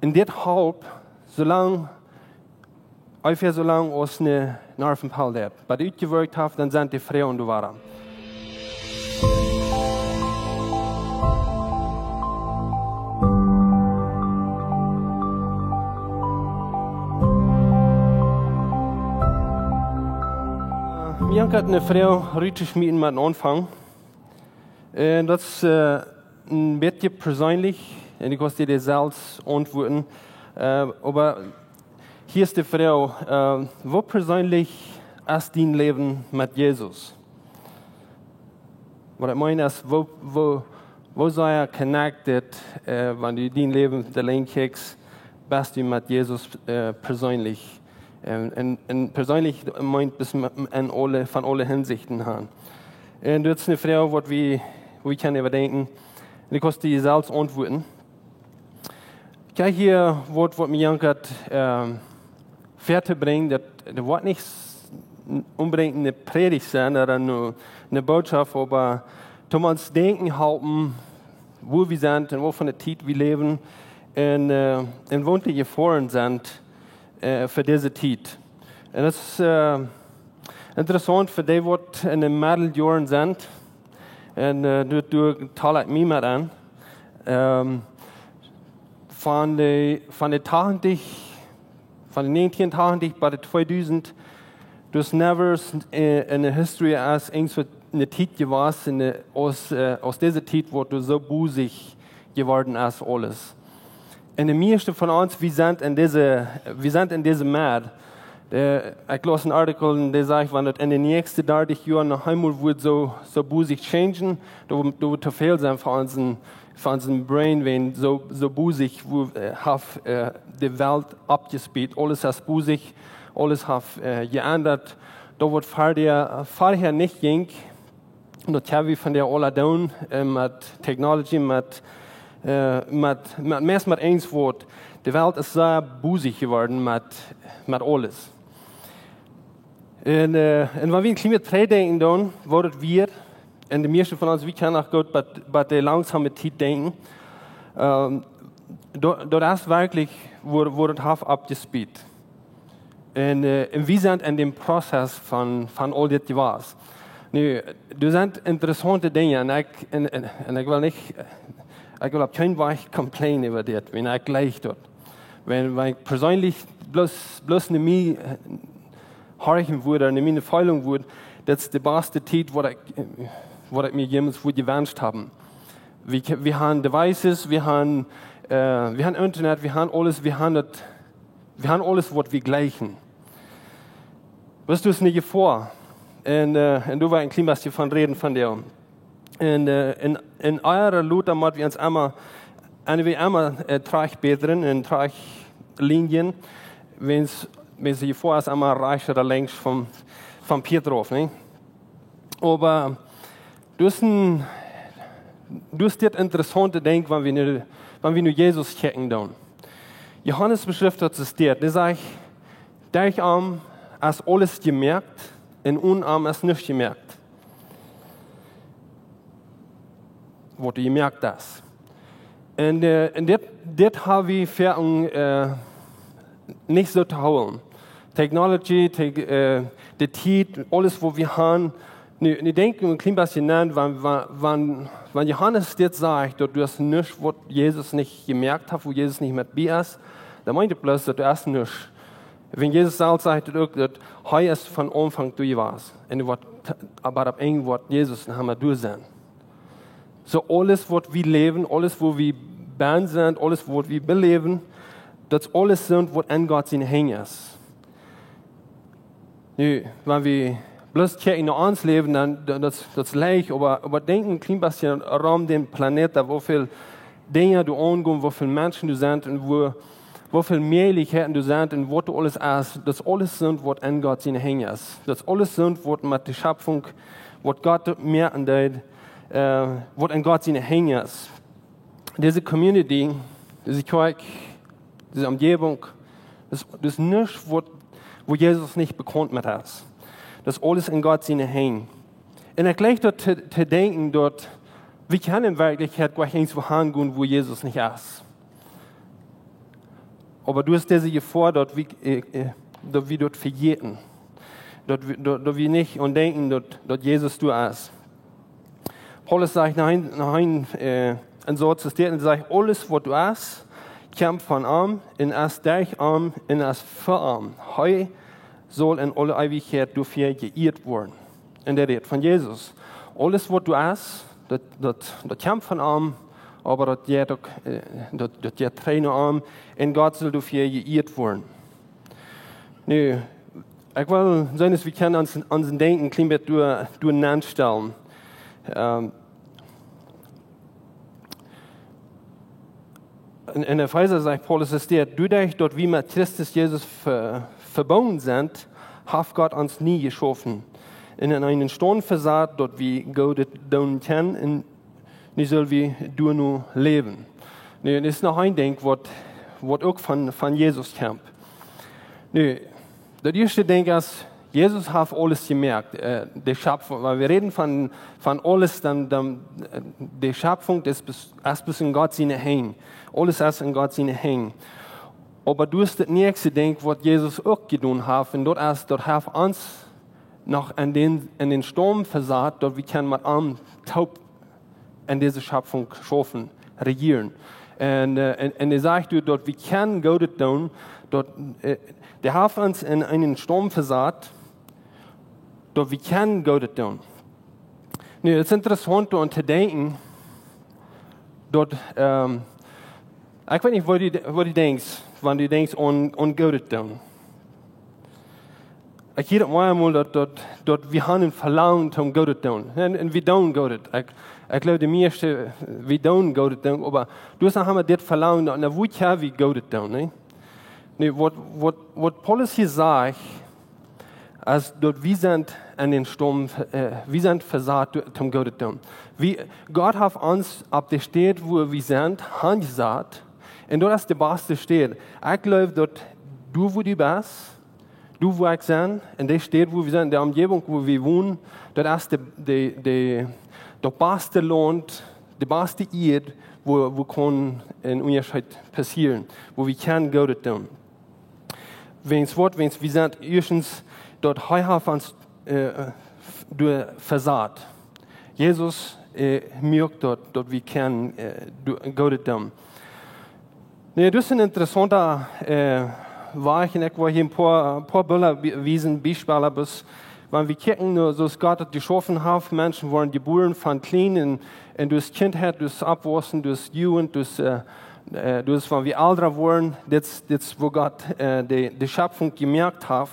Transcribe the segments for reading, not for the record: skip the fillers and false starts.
in deshalb, ungefähr so lange als eine Nervenpal der. Bei der uitgewirkt hat, dann sind die Frauen da waren. Ich habe eine Frau richtig mit dem Anfang. Dat is een beetje persoonlijk en ik was dir selbst antworten. Aber hier ist die Frau, wo persönlich ist dein Leben mit Jesus? Was ich meine ist, wo sei connected, wenn du dein Leben allein kriegst, bist du mit Jesus persönlich? Und persönlich meint es von alle Hinsichten haben. Und das ist eine Frau, wo ich kann überdenken, und ich kann dir selbst antworten. Ich habe hier was mir jankert, fertig bringen, das wird nicht unbedingt eine Predigt sein oder eine Botschaft, aber du musst denken halten, wo wir sind und wo von der Zeit wir leben und wo die Gefahren sind für diese Zeit. Und das ist interessant für die, die in den Mitteljahren sind. Und du talst mich mit an. Von den 1980 bis 2000, du hast never in der History als irgendwo eine Zeit gewesen, aus dieser Zeit, wo du so busig geworden hast, alles. Und die meisten von uns, wir sind in diesem Markt. Ich las einen Artikel, der sagt, wenn das in den nächsten 30 Jahren noch einmal wird so busig changen, da wird zu viel sein für unseren Brain, wenn so busig hat die Welt abgespielt. Alles ist busig, alles hat geändert. Da wird vorher nicht ging. Und das haben wir von der alle down mit Technology, mit eins Wort. Die Welt ist sehr busig geworden mit alles. Und wenn wir ein bisschen mehr denken, dann wird wir, und die meisten von uns, wir können auch gut bei der langsamen Zeit denken, dort ist wirklich, wo das Haft abgespielt. Und wir sind in dem Prozess von all das was. Das sind interessante Dinge, und ich will nicht, ich will auf keinen Fall complain über das, wenn ich gleich dort. Wenn ich persönlich bloß nicht mehr horchen würde, nicht mehr eine Feilung würde, das ist die beste Zeit, was ich mir jemals gewünscht habe. Wir haben Devices, wir haben Internet, wir haben alles, was wir gleichen. Was du es nicht vor? Und du war ein klein bisschen von reden von dir. Und in eurer Luther müssen wir uns immer Tragbeeren und Traglinien, wenn sie vor ist, einmal rechts oder links vom Petrov. Ne? Aber du hast das interessante Ding, wenn wir nur Jesus checken dann. Johannes beschriftet es dir, der sagt, der Arm ist alles gemerkt, und unarm ist nicht gemerkt. Wo du gemerkt hast. Und das haben wir für nicht so zu holen. Technology, die Zeit, alles, was wir haben. Ich denke ein klein bisschen an, wenn Johannes jetzt sagt, dass du hast nichts, was Jesus nicht gemerkt hat, wo Jesus nicht mit dir ist, dann meint er bloß, dass du hast nichts. Wenn Jesus sagt, dass er ist von Anfang du warst. Aber ab irgendwas Jesus haben wir durch sein. So alles, was wir leben, alles, wo wir Band sind, alles, was wir beleben, das alles sind, was an Gott sein Hängen ist. Wenn wir bloß in uns leben, dann das leicht, aber denken ein klein bisschen um den Planeten, wo viele Dinge du angehst, wo viele Menschen du sind und wo viele Möglichkeiten du sind und wo du alles hast, das alles sind, was an Gott sein Hängen ist. Das alles sind, was mit der Schöpfung, was Gott mehr an was an Gott sein Hängen ist. Diese Community, diese Kirche, diese Umgebung, das ist nichts, wo Jesus nicht bekannt mit ist. Das alles in Gott seine Hängen. Und ich gleich dort zu denken, wie kann in Wirklichkeit gleich irgendwo hingehen, wo Jesus nicht ist. aber du hast diese Gefahr, dort wie dort vergeten. Dort wir nicht und denken, dort Jesus du hast. Paulus sagt nach ein Satz, der sagt, alles, was du hast, kommt von arm, in as dich arm, in as verarm. Heu soll in alle Ewigkeit dafür geirrt werden. In der Rede von Jesus. Alles, was du hast, das kommt von arm, aber das geht keine arm, und Gott soll dafür geirrt werden. Nee, ich will sagen, dass wir können uns denken, klein bisschen durcheinander stellen. In der Epheser sagt Paulus, dass dadurch, dort wie mit Christus Jesus verbunden sind, hat Gott uns nie geschaffen. In einen Sturm versagt, dort wie Gott tun kann, und nicht soll wie du nur leben. Nee, das ist noch ein Ding, was auch von Jesus kommt. Nee, das erste Ding ist, Jesus hat alles gemerkt, die Schöpfung, weil wir reden von alles, dann die Schöpfung, das ist bis in Gott seine Hängen. Alles ist in Gott seine Hängen. Aber du hast das nächste Ding, was Jesus auch getan hat, und dort hat uns noch in den Sturm versagt, dort wir können mit einem Taub in diese Schöpfung schaffen, regieren. Und er sagt, dort wir können Gott tun, dort, der hat uns in einen Sturm versagt, dort wir können Gott tun. Nee, es ist interessant, dort zu denken, dort, ich weiß nicht, wo du denkst, wenn du denkst an Gott tun. Ich jedes Mal, dort wir haben verlangt, um Gott zu tun. Und wir tun Gott. Ich glaube, die meisten, wir tun Gott tun, aber du hast haben das verlangt, und wo kann wir Gott tun, ne? Nee, was Paulus hier sagt, als dort wir sind in den Sturm, wir sind versagt, um Gott zu tun. Gott hat uns ab der Stadt, wo wir sind, angesagt, und dort ist der beste Stadt. Ich glaube, dort, du, wo du bist, du, wo ich bin, in der Stadt, wo wir sind, in der Umgebung, wo wir wohnen, dort ist der beste Land, der beste Erde, wo kann ein Unterschied passieren, wo wir können Gott tun. Wenn wir sind, erstens, dort haben uns versagt. Jesus merkt dort wir können Gott tun. Nee, das ist ein interessanter Weg, und ich war hier ein paar Bilder wiesen, Beispiele, bis, wenn wir gucken, so ist Gott geschaffen hat, Menschen wurden geboren von klein, und durch Kindheit, durch Abwachsen, durch Jugend, durch wenn wir älter wurden, das wo Gott die Schöpfung gemerkt hat,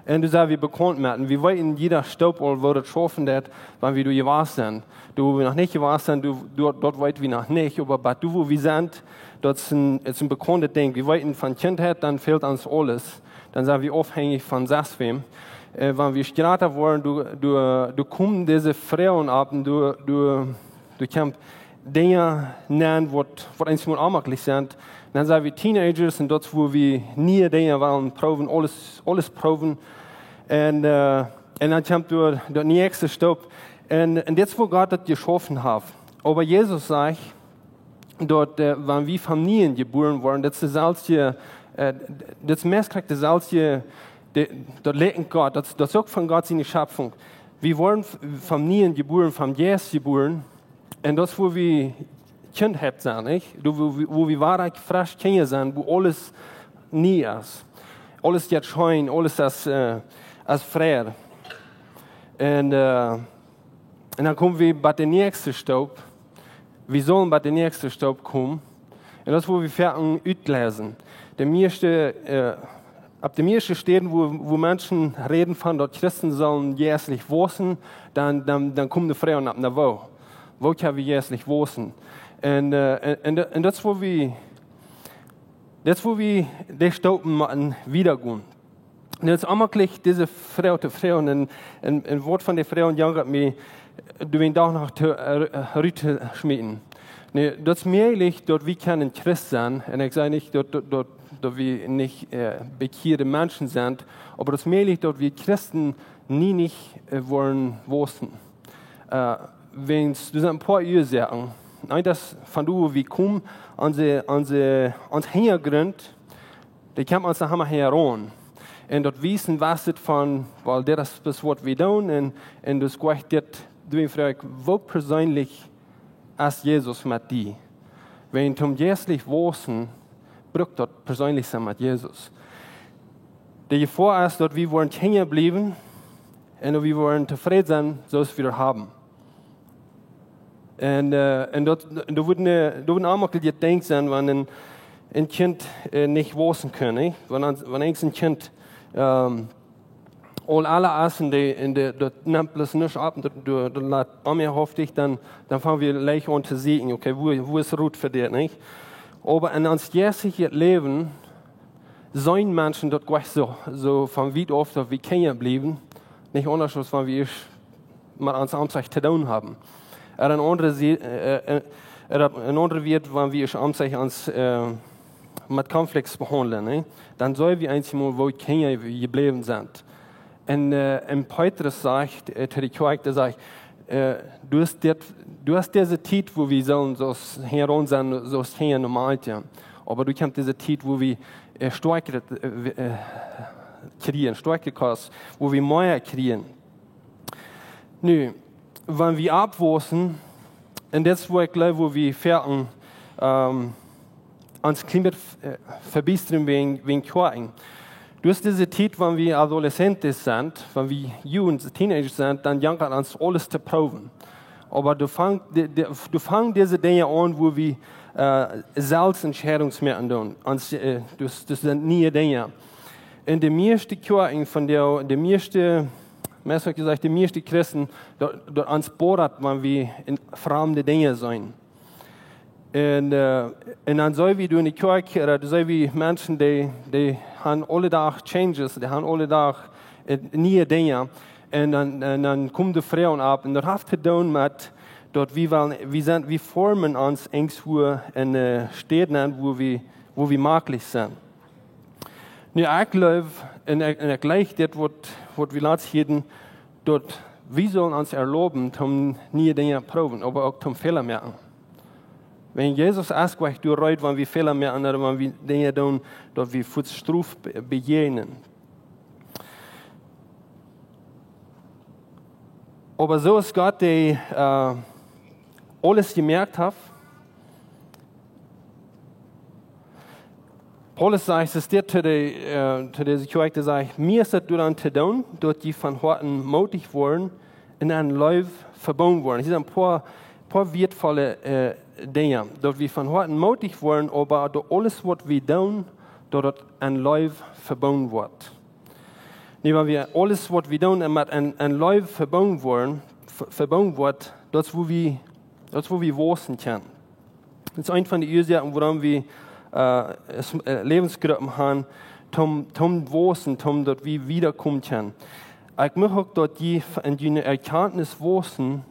und das haben wir bekannt machen. Wir wollten jeder Staub würde schaffen, wenn wir gewachsen sind. Du, wo wir noch nicht gewachsen sind, dort wollten wir noch nicht, aber du, wo wir sind, das ist ein bekanntes Ding. Wir wollten von Kindheit, dann fehlt uns alles. Dann sind wir abhängig von Seswem. Wenn wir später wollen, du kommst diese Frauen ab und du kannst Dinge nennen, die eigentlich nur unmöglich sind. Dann sind wir Teenagers, und dort, wo wir nie Dinge wollen, proben, alles proben. Und dann kommt der nächste Stopp. Und das, wo Gott das geschaffen hat. Aber Jesus sagt, dort, wenn wir Familien geboren wurden, das ist das Messkrieg, das ist dort lebt Gott, das ist auch von Gott seine Schöpfung. Wir wurden Familien geboren, von Jesus geboren, und das, wo wir Kindheit sind, nicht? Wo wir wahrlich frisch Kinder sind, wo alles nie ist. Alles jetzt schein, alles als frei. Und dann kommen wir bei dem nächsten Staub. Wir sollen bei dem nächsten Staub kommen. Und das, wo wir fertig auslesen. Ab dem ersten Stellen, wo Menschen reden von, dass Christen sollen jährlich wachsen, dann kommen die Frauen ab der Woche. Wo können wir jährlich wachsen? Und das, wo wir die Staub machen, wiedergehen. Und jetzt einmal diese Frau zu Frau, und ein Wort von der Frau jagt mir, du willst auch noch Rüte schmieden. Nee, das ist möglich, dort wir können Christ sein, und ich sage nicht, dort wir nicht bekehrte Menschen sind, aber das ist möglich, dort wir Christen nicht wollen wachsen. Wenn du ein paar Ursachen, das von du, wie kommen, ans Hintergrund, die kommt uns da heran. Und dort wissen, was es von, weil das ist, was wir tun, und das geht dit, du fragst, wo persönlich ist Jesus mit dir? Wenn du jährlich wissen, braucht dort persönlich sein mit Jesus. Die Gefahr ist, dass wir wollen hängen bleiben und wir wollen zufrieden sein, so es wir haben. Und dort würden auch mal die denken sein, wenn ein Kind nicht wissen kann. Wenn ein Kind alle Essen, dort nimmt es nicht ab, du lässt mir hoffentlich, dann fangen wir gleich an zu sehen, okay, wo ist Ruth für dich, nicht? Aber in uns jetzigen Leben sind Menschen dort gleich so von wie oft wie Kinder bleiben, nicht anders, als wenn wir mit uns Amtszeit zu tun haben. Ein anderer wird, wenn wir uns mit Konflikts behandeln, ne? Dann soll wir einmal, wo Kinder geblieben sind. Und Petrus sagt zu der Kirche, der sagt, du hast diese Zeit, wo wir sollen so heran sein, so stehen normal, ja. Aber du kannst diese Zeit, wo wir Stärke kriegen, Stärke kosten, wo wir mehr kriegen. Nun, wenn wir abwachsen, und das wo ich glaube, wo wir fertig ans Klima verbessern wegen Kirchen. Du hast diese Zeit, wenn wir Adoleszenten sind, wenn wir Jugend, Teenager sind, dann jagen uns alles zu proben. Aber du fangst diese Dinge an, wo wir selbst Entscheidungen tun. Das sind neue Dinge. In der meisten Kirchen, von der meisten, besser gesagt, die meisten Christen, dort uns bohrt, wenn wir in fremde Dinge sind. Und dann soll wir in die Kirche, oder soll wir Menschen, die haben alle Tag Changes, die haben alle Tag neue Dinge. Und dann kommen die Frauen ab. Und das hat zu tun mit, dort wir formen uns irgendwo in Städten, wo wir möglich sind. Nu, ich glaube, und ich gleich das, was wir letztens dort, wir sollen uns erlauben, um neue Dinge zu proben, aber auch zum Fehler merken. Wenn Jesus erst gleich durchreut, wenn wir Fehler merken, oder wenn wir Dinge tun, dort wir Struf begegnen. Aber so ist Gott, der alles gemerkt hat. Paulus sagt, es ist zu dieser Kirche, der sagt, mir ist das dann zu tun, dort die von Horten mutig wurden, in ein Leib verbunden wurden. Hier sind ein paar wertvolle Dinge. Dort wir von Horten mutig wurden, aber alles, was wir tun, dort ein Leib verbunden wird. Wenn wir alles, was wir tun, mit ein Leib verbunden wird, das wo wir wachsen können. Das ist eine von den Ursachen, warum wir Lebensgruppen haben, zum wachsen, dort wir wiederkommen können. Ich möchte auch dort die in die Erkenntnis wachsen,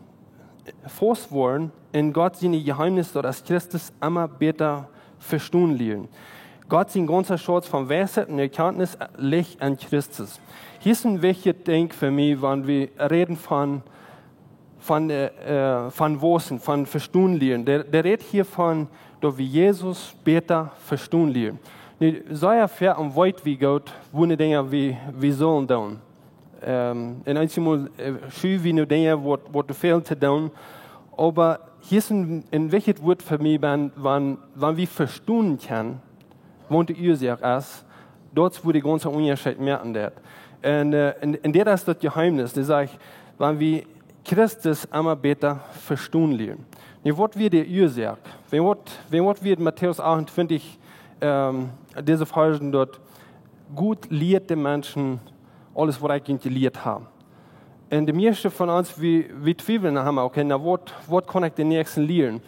fast worden, in Gott seine Geheimnisse, dort als Christus immer besser verstehen lernen. Gott sein ganzer Schatz von Weisheit und Erkenntnis liegt an Christus. Hier ist ein wichtiges Ding für mich, wenn wir reden von Wachsen, von Verstehen lernen. Der redet hier von, dass wir Jesus besser verstehen lernen. So ja fair und weit wie Gott, wo eine Dinge wir sollen tun. Und einmal schön wie eine Dinge, wo du fehlt zu tun. Aber hier ist ein wichtiges Wort für mich, wenn wir verstehen können, wo die Ursache ist, dort wo die ganze Unterschied merken wird. Und der ist das Geheimnis, der sagt, wenn wir Christus immer besser verstehen lernen. Was wird die Ursache? Wenn wird Matthäus 28, diese Versen dort, gut lehrte Menschen alles, was ich gelehrt habe. Und die meisten von uns, wir zweifeln haben, okay, na, was kann ich den Nächsten lehren?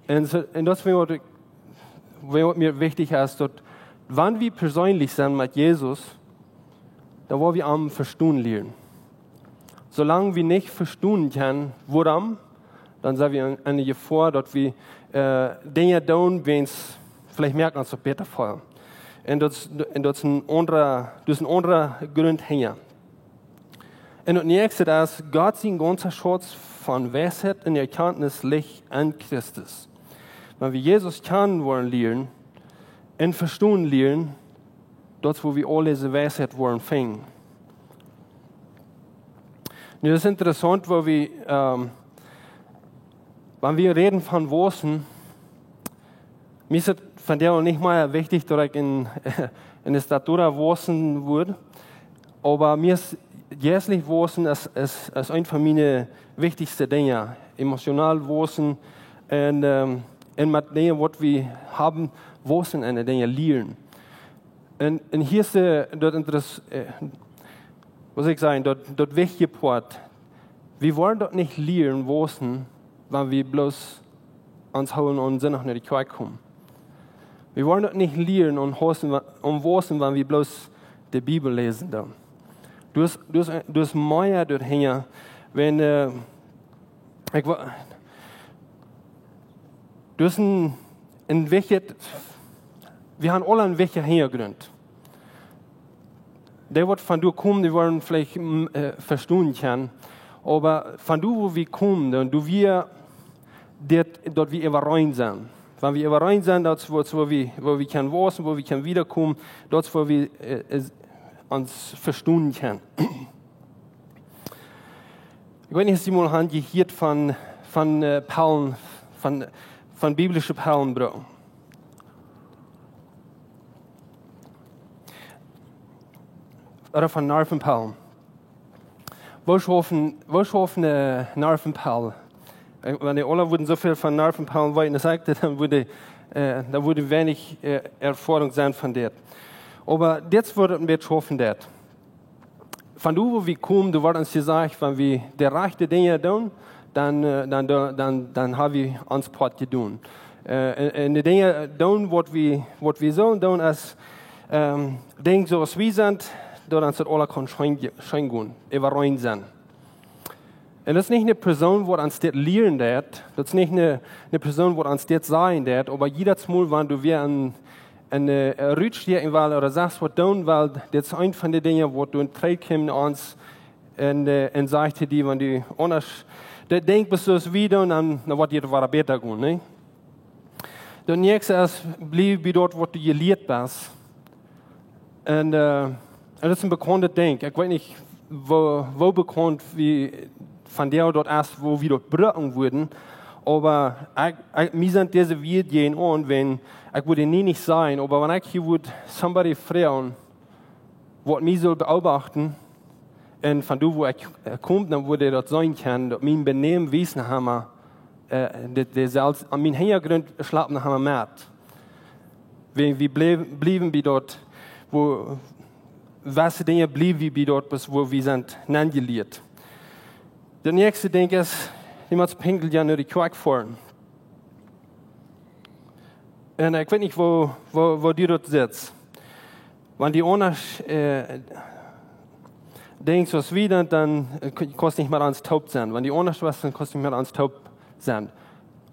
Und das, was mir wichtig ist, dort, wenn wir persönlich sind mit Jesus, da wollen wir am Verstehen lernen. Solange wir nicht verstehen können, warum, dann sind wir in der Gefahr, dass wir Dinge tun, wenn es vielleicht merken, uns besser fallen. Und das ist ein anderer Grund hier. Und das nächste ist, Gott sein ganzer Schatz von Weisheit und Erkenntnis liegt an Christus. Wenn wir Jesus kennen wollen lernen und verstehen lernen, dort wo wir alle diese Weisheit wollen fängen. Und das ist interessant, wo wir, wenn wir reden von Wissen, mir ist es von der nicht mal wichtig, dass ich in der Statur Wissen würde, aber mir ist jährlich Wissen ist ein von meinen wichtigsten Dingen. Emotional Wissen und mit Dingen, was wir haben, Wissen in den Dingen lernen. Und hier ist dort interessant, was ich sagen, dort wichtige Part. Wir wollen dort nicht lernen, Wissen, wenn wir bloß uns holen und sind noch nicht in die Kirche kommen. Wir wollen dort nicht lernen und Wissen, wenn wir bloß die Bibel lesen. Dann. Du hast mehr dort hängen, wenn du hast ein Wichtig, wir haben alle einen wichtigen Hintergrund. Der wird von dir kommen, die wollen vielleicht verstehen können, aber von dir, wo wir kommen, dann du wir dort wir überrein sind. Wenn wir überrein sind, dort wo wir können wissen, wo wir können wiederkommen, dort wo wir uns verstehen können. Ich weiß nicht, ob Sie mal haben gehört von Perlen, von biblischen Perlenbrücken. Oder von Narvenperlen. Wo schaffen Narvenperlen? Wenn die alle würden so viel von Narvenperlen weiter sagten, dann würde wenig Erfahrung sein von der. Aber jetzt würden wir schaffen das. Von du, wo wir kommen, du wirst uns gesagt, wenn wir die rechten Dinge tun, dann haben wir uns Part getan. Und die Dinge tun, was wir sollen tun, als Dinge, so was wir sind, dann uns das alle schein gehen, überrein sein. Und das ist nicht eine Person, die uns das lernen wird, das ist nicht eine Person, die uns das sagen wird, aber jedes Mal, wenn du wieder eine Rückstehen willst oder sagst, was tun willst, das ist ein von den Dingen, wo du in Trade kommst uns und sagst dir, wenn du anders denkst, bist du es wieder und dann wird dir das besser gehen. Ne? Das nächste ist, bleib bei dort, wo du gelehrt bist. Und das ist ein bekanntes Ding. Ich weiß nicht, wo bekannt wie von der dort erst, wo wir dort brücken würden. Aber mir sind diese Videos an, wenn ich würde nie nicht sein, aber wenn ich hier würde somebody fragen, was mich soll beobachten, und von da, wo ich komme, dann würde das sein können, dass mein Benehmen wissen haben, an meinem Hintergrund schlafen haben wir wir blieben wir dort, was Dinge blieben wir dort, wo wir sind, nangelehrt. Der nächste Ding ist, niemand pinkelt ja nur die Kirche fahren. Und ich weiß nicht, wo die dort sitzt. Wenn die anders denkt, was wieder, dann kannst du nicht mehr ans Taub sein. Wenn die anders was, dann kannst du nicht mehr ans Taub sein.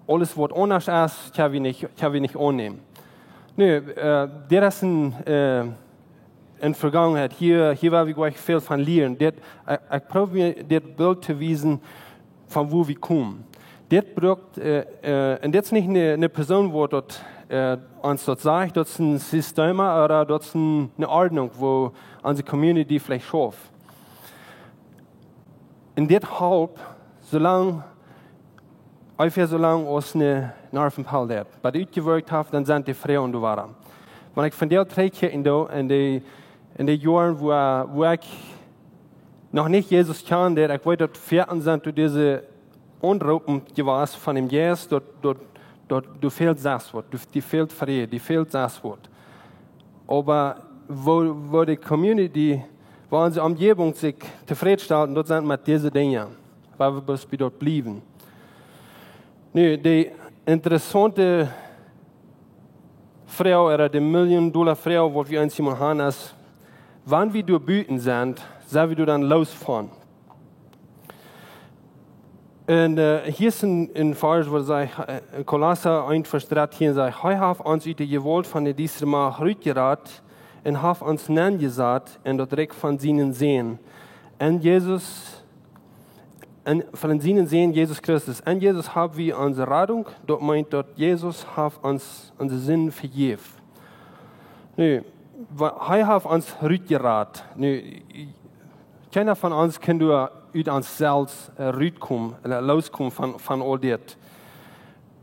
Alles, was anders ist, kann ich nicht annehmen. Nö, der ist in Vergangenheit, hier war wir gleich viel von lernen. Ich probiere mir das Bild zu wiesen, von wo wir kommen. Das braucht, und das ist nicht eine Person, die dort, uns dort sagt, das ist ein System oder das ist eine Ordnung, wo unsere Community vielleicht schafft. Und deshalb, solange uns eine Narvenpal hat, bei der ich gewirkt habe, dann sind die Frauen da waren. Wenn ich von der Träge in den Jahren, wo ich noch nicht Jesus kannte, ich wollte dort fertig sein, zu diese Unruhen gewesen von dem Jesus, dort fehlt das Wort, die fehlt Friede, die fehlt das Wort. Aber wo die Community, wo unsere Umgebung sich zufriedenstellt, dort sind mit diesen Dingen, weil wir bis dort blieben. Nu, die interessante Frau oder die $1-Million-Frau, die wir uns immer haben, ist, wenn wir durch Büten sind, sollen wir dann losfahren. Und hier ist ein Vers, wo sagt, Kolosser 1, Vers 13 sagt, «Heu haft uns uit die Gewalt von der diesem Mal rückgerat und haft uns nengesagt und dort direkt von ihnen sehen. Und von ihnen sehen Jesus Christus. Und Jesus haben wir unsere Rettung, dort meint dort Jesus hat uns unsere Sünden vergeben.» hij heeft ons uitgeraad. Nu, keiner van ons kan door uit onszelf uitkomen, loskomen van al dit.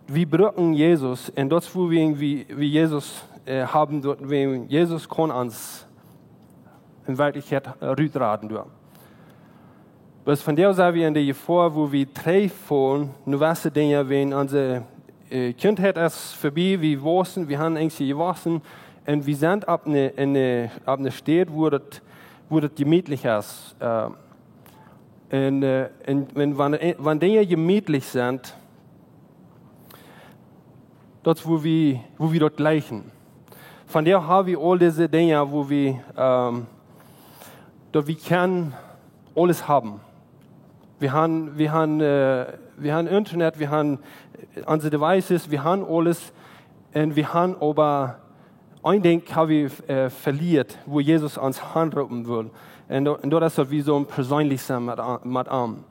We brauchen Jesus und das, wo wir Jesus haben, dort, Jesus kann uns in Wirklichkeit rütraten. Was von der Seite wir in der Gefahr, wo wir treffen, nur was Dinge, wenn unsere Kindheit ist vorbei, wir haben eigentlich gewachsen und wir sind ab eine Stadt, wo das gemütlich ist. Und wenn Dinge gemütlich sind, dort, wo wir dort gleichen. Von der haben wir all diese Dinge, wo wir können alles haben. Wir haben Internet, wir haben unsere Devices, wir haben alles. Und wir haben aber ein Ding haben wir verliert, wo Jesus uns handrufen will. Und das ist wie so ein persönliches mit ihm.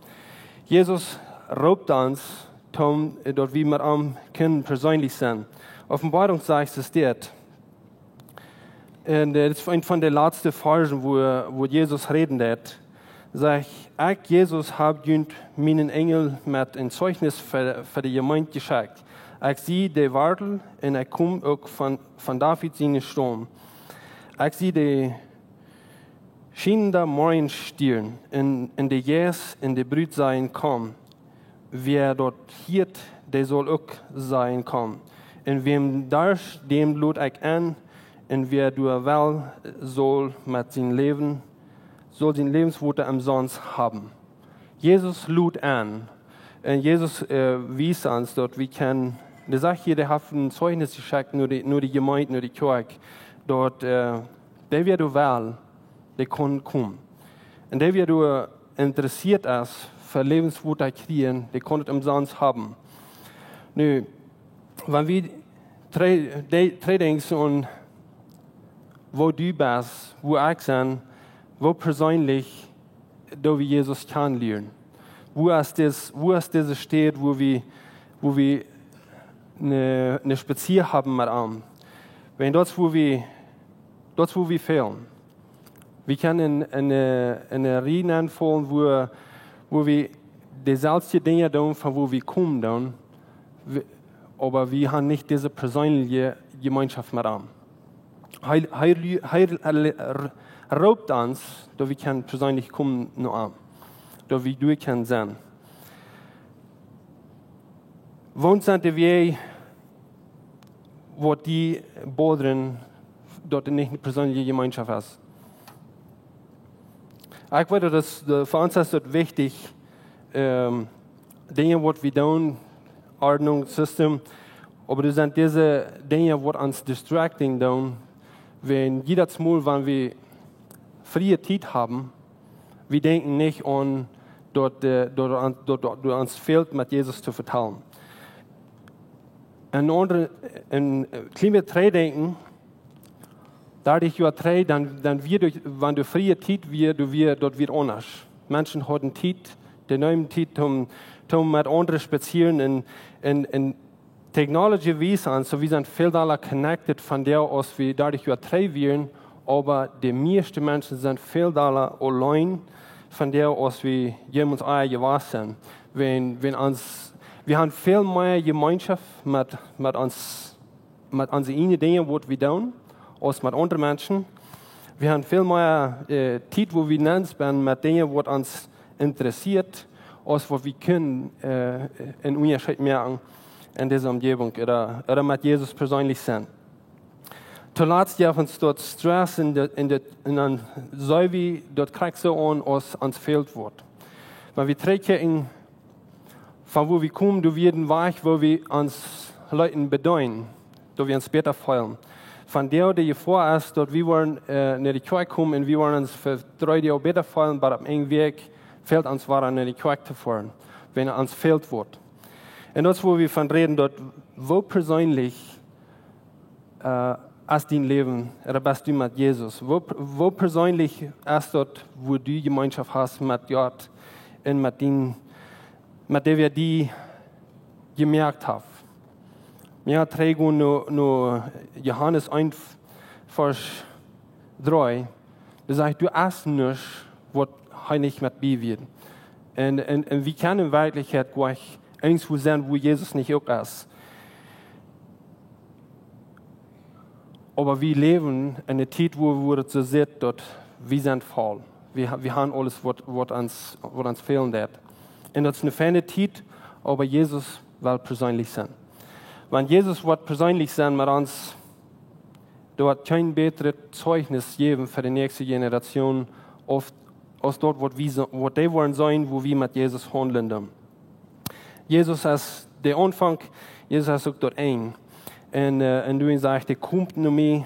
Jesus raubt uns, dort wie wir können persönlich sein. Offenbarung sagt es dort. Und das ist eine von den letzten Versen, wo Jesus reden wird. Sagt, ich, Jesus, habe meinen Engel mit ein Zeugnis für die Gemeinde geschickt. Ich sehe die Wartel und ich komme auch von David seinen Sturm. Ich sehe die schienende Morgenstirn in die Jäs in die Brut sein kommen. Wer dort hielt, der soll auch sein kommen. Und wem darf, dem lud ich an, und wer du will, soll sein Lebensworte umsonst haben. Jesus lud an. Und Jesus wies uns dort, wie kann, der sagt hier, der hat ein Zeugnis geschickt, nur die Gemeinde, nur die Kirche. Dort, der wer du will, der kann kommen. Und der wer du interessiert ist, für Lebensworte kriegen, die kann es umsonst haben. Nu, wenn wir drei denken und wo du bist, wo ich bin, wo persönlich, da wir Jesus kennenlernen. Wo ist diese Stadt, wo wir eine Spazier haben mit ihm. Wenn dort, wo wir fehlen. Wir können in eine Reihe anfangen, wo wir dieselben Dinge tun, von wo wir kommen, aber wir haben nicht diese persönliche Gemeinschaft mit ihm. Er raubt uns, dass wir persönlich kommen zu ihm, dass wir durch können sein. Wo sind wir, wo die Bodren dort nicht eine persönliche Gemeinschaft ist? Ich weiß, dass für uns ist es wichtig, Dinge, was wir tun, Ordnung, System, aber das sind diese Dinge, die uns distracting tun, wenn jedes Mal, wenn wir freie Zeit haben, wir denken nicht an, dort uns fehlt, mit Jesus zu vertrauen. Ein kleiner drei denken, dadurch ja drei, dann wenn du freie Zeit dort wird anders. Menschen haben Zeit, die neuen Zeit, um mit anderen spazieren und Technology wies uns, so wir sind viel da connected von der aus, wie dadurch ja drei werden, aber die meisten Menschen sind viel da allein von der aus, wie jemand gewassen sind. Wir haben viel mehr Gemeinschaft mit unseren eigenen Dingen, was wir tun, als mit anderen Menschen. Wir haben viel mehr Zeit, wo wir nennen mit Dingen, was uns interessiert, als was wir können in Unterschied merken in dieser Umgebung oder mit Jesus persönlich sein. Zuletzt haben uns dort Stress in einem Säuwe, dort kriegt so an, als uns fehlt wird. Wenn wir trecken, von wo wir kommen, du werden weich, wo wir uns Leuten bedeuten, da wir uns später fallen. Von der vor ist, dort wir wollen in die Kirche kommen und wir wollen uns für 3 Jahre besser fallen, aber am engen Weg fehlt uns in die Kirche zu fahren, wenn uns fehlt wird. Und das, wo wir von reden, dort, wo persönlich ist dein Leben, oder bist du mit Jesus? Wo persönlich ist dort, wo du Gemeinschaft hast mit Gott und mit der wir die gemerkt haben? Wir trägen nur Johannes 1, Vers 3, da sagt, du hast nicht, was heute nicht mit mir wird. Und wir können in Wirklichkeit gleich irgendwo sein, wo Jesus nicht auch ist. Aber wir leben in einer Zeit, wo wir so sehen, dass wir sind voll. Wir haben alles, was uns fehlen wird. Und das ist eine feine Zeit, aber Jesus will persönlich sein. Wenn Jesus persönlich sein mit uns, da hat kein besseres Zeugnis geben für die nächste Generation, als dort, wo die wollen sein, wo wir mit Jesus handeln. Jesus ist der Anfang, Jesus ist auch dort ein. Und du sagst, der kommt nur mehr,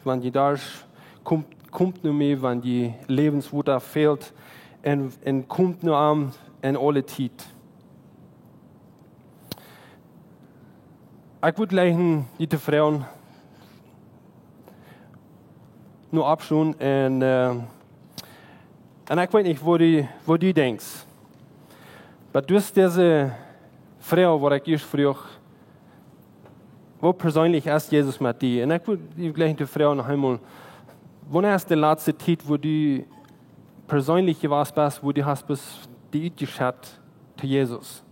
wenn die da ist, kommt nur mehr, wenn die Lebenswutter fehlt, und kommt nur an in alle Zeit. Ich würde gleich die Frauen nur abschauen und ich weiß nicht, wo du denkst. Aber du hast diese Frau, wo ich erst früher, wo persönlich ist Jesus mit dir? Und ich würde gleich die Frau noch einmal, wann ist die letzte Zeit, wo du persönlich gewesen bist, wo du hast bis die Ütigkeit zu Jesus?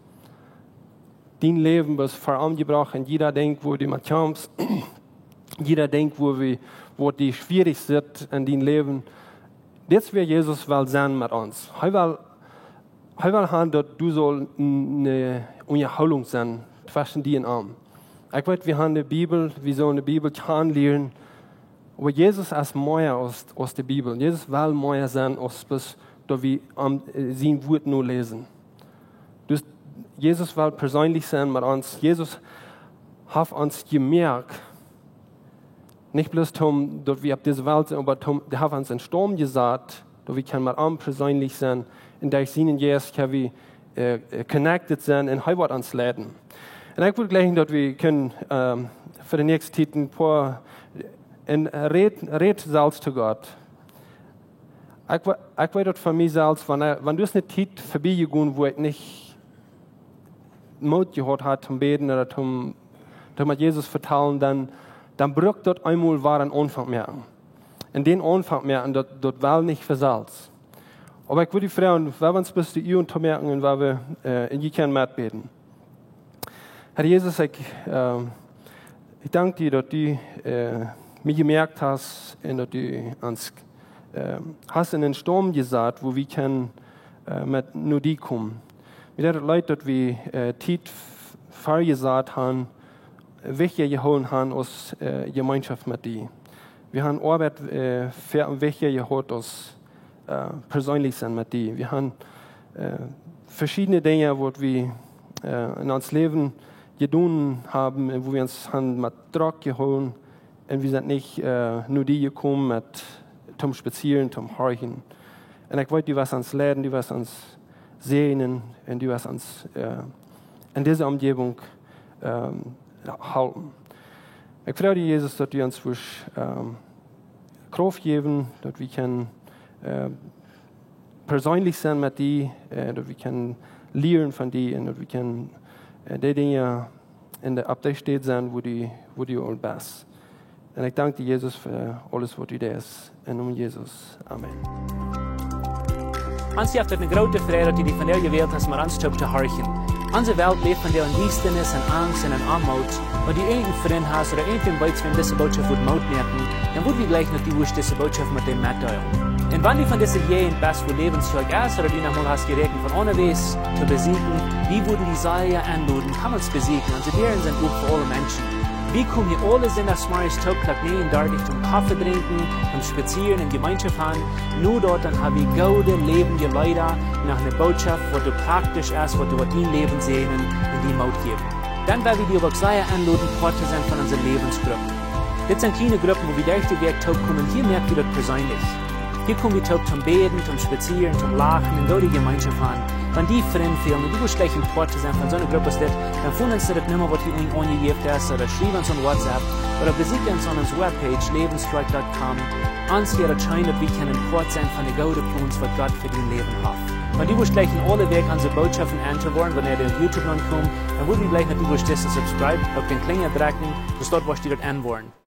Dein Leben ist vorangebracht und jeder denkt, wo du mit kommst. Jeder denkt, wo die schwierig sind in deinem Leben. Jetzt wird Jesus will sein mit uns. Er will haben, dass du soll eine Unterhaltung sein zwischen dir und ihm. Ich weiß, wir haben eine Bibel, wir sollen die Bibel kennenlernen. Aber Jesus ist mehr aus der Bibel. Jesus will mehr sein, als bis wir sein Wort nur lesen. Jesus will persönlich sein mit uns. Jesus hat uns gemerkt, nicht bloß, dass wir auf dieser Welt sind, aber er hat uns einen Sturm gesagt, dass wir mit ihm persönlich sein. Und durch seinen Jesus können wir connected sein und er wird uns leiten. Und ich würde gleich, dass wir können für die nächste Zeit ein paar Red selbst zu Gott. Ich weiß das von mir selbst, wenn du es eine Zeit vorbeigegangen, wo ich nicht Mut gehabt hat zum Beten oder zum mit Jesus vertrauen, dann braucht dort einmal einen Anfang merken. Und den Anfang merken, dort war nicht versalzt. Aber ich würde die Frauen, wenn wir uns bis zu ihr und merken, und weil wir in die Kern mitbeten. Herr Jesus, ich danke dir, dass du mich gemerkt hast und dass du uns hast in den Sturm gesagt, wo wir können mit nur die kommen. Mit der Leute, dass wir Zeit vorgesagt haben, welche geholt haben aus Gemeinschaft mit dir. Wir haben Arbeit welche geholt aus persönlich sein mit dir. Wir haben verschiedene Dinge, wo wir in uns Leben getan haben, wo wir uns haben mit Druck geholt und wir sind nicht nur die gekommen zum Spazieren, zum Horchen. Und ich wollte, du wirst uns lehren, du wirst uns sehen und du wirst uns in dieser Umgebung halten. Ich freue dich, Jesus, dass du uns Kraft geben, dass wir können persönlich sein mit dir, dass wir können lernen von dir und dass wir können die Dinge auf der Stelle sein, wo du all bist. Und ich danke dir, Jesus, für alles, was du tust. In Namen Jesus. Amen. Ons heeft eine grote Freude, dass die von der gewählt hast, mal uns zu horchen. Unsere Welt lebt von der Düsternis und Angst und Armut. Und die irgendeinen Freund hast oder irgendein Beiz, wenn diese Botschaft wird Mut merken, dann wird wir gleich noch die Wurst diese Botschaft mit dem mitteilen. Und wenn die von dieser jeden best für Lebenszeug ist, oder die nochmal hast gerechnet von ohne Wes zu besiegen, wie würden die Saia anluden, kann uns besiegen. Und sie deren sind gut für alle Menschen. Wie kommen hier alle sind das Smarries Tagtag nähen, dort zum Kaffee trinken, zum Spazieren in Gemeinschaft haben. Nur dort dann habe ich gute, lebende Leute nach einer Botschaft, wo du praktisch ist, wo du dein Leben sehen und die Mut geben. Dann werden wir die auch sehr anladen, Part zu sein von unseren Lebensgruppen. Das sind kleine Gruppen, wo wir durch die Weg kommen. Hier merkt ihr das persönlich. Hier kommen wir zum Beten, zum Spazieren, zum Lachen und dort die Gemeinschaft haben. Wenn die Freunde fehlen und du willst gleich ein Part zu sein von so einer Gruppe, dann finden uns das Nummer, was ihr uns angegeben hast, oder schreiben uns an WhatsApp, oder besucht uns an unserer Webpage, lebensstrike.com. Uns hier erscheint, dass wir ein Part sein von den guten Plans, was Gott für dein Leben hat. Wenn du gleich in alle Wege unsere Botschaften anzuhören, wenn ihr auf YouTube ankommt, dann würden wir gleich natürlich das subscribe, auf den Klinger drücken, bis dort, was die dort anwollen.